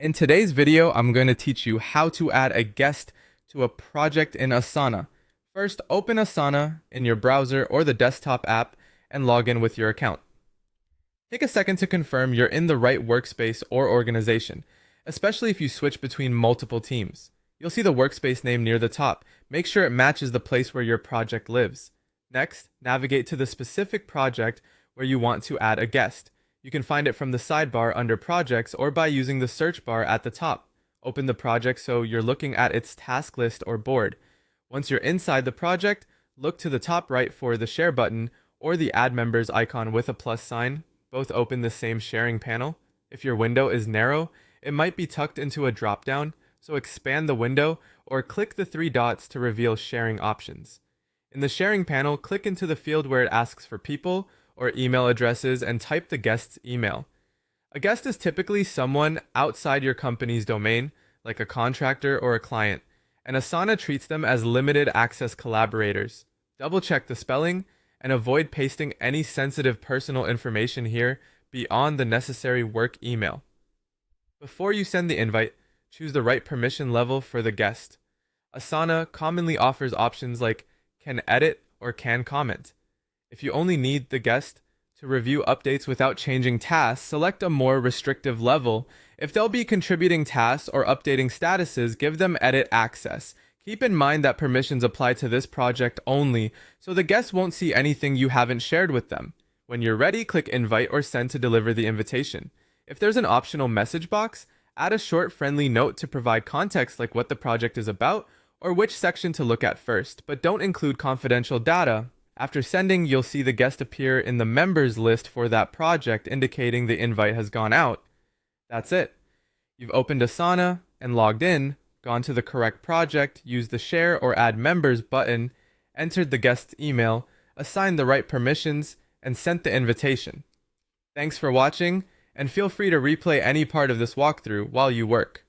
In today's video, I'm going to teach you how to add a guest to a project in Asana. First, open Asana in your browser or the desktop app and log in with your account. Take a second to confirm you're in the right workspace or organization, especially if you switch between multiple teams. You'll see the workspace name near the top. Make sure it matches the place where your project lives. Next, navigate to the specific project where you want to add a guest. You can find it from the sidebar under Projects or by using the search bar at the top. Open the project so you're looking at its task list or board. Once you're inside the project, look to the top right for the Share button or the Add Members icon with a plus sign. Both open the same sharing panel. If your window is narrow, it might be tucked into a drop-down, so expand the window or click the three dots to reveal sharing options. In the sharing panel, click into the field where it asks for people or email addresses and type the guest's email. A guest is typically someone outside your company's domain, like a contractor or a client, and Asana treats them as limited access collaborators. Double check the spelling and avoid pasting any sensitive personal information here beyond the necessary work email. Before you send the invite, choose the right permission level for the guest. Asana commonly offers options like can edit or can comment. If you only need the guest to review updates without changing tasks, select a more restrictive level. If they'll be contributing tasks or updating statuses, give them edit access. Keep in mind that permissions apply to this project only, so the guest won't see anything you haven't shared with them. When you're ready, click invite or send to deliver the invitation. If there's an optional message box, add a short friendly note to provide context like what the project is about or which section to look at first, but don't include confidential data. After sending, you'll see the guest appear in the members list for that project, indicating the invite has gone out. That's it. You've opened Asana and logged in, gone to the correct project, used the Share or Add Members button, entered the guest's email, assigned the right permissions, and sent the invitation. Thanks for watching, and feel free to replay any part of this walkthrough while you work.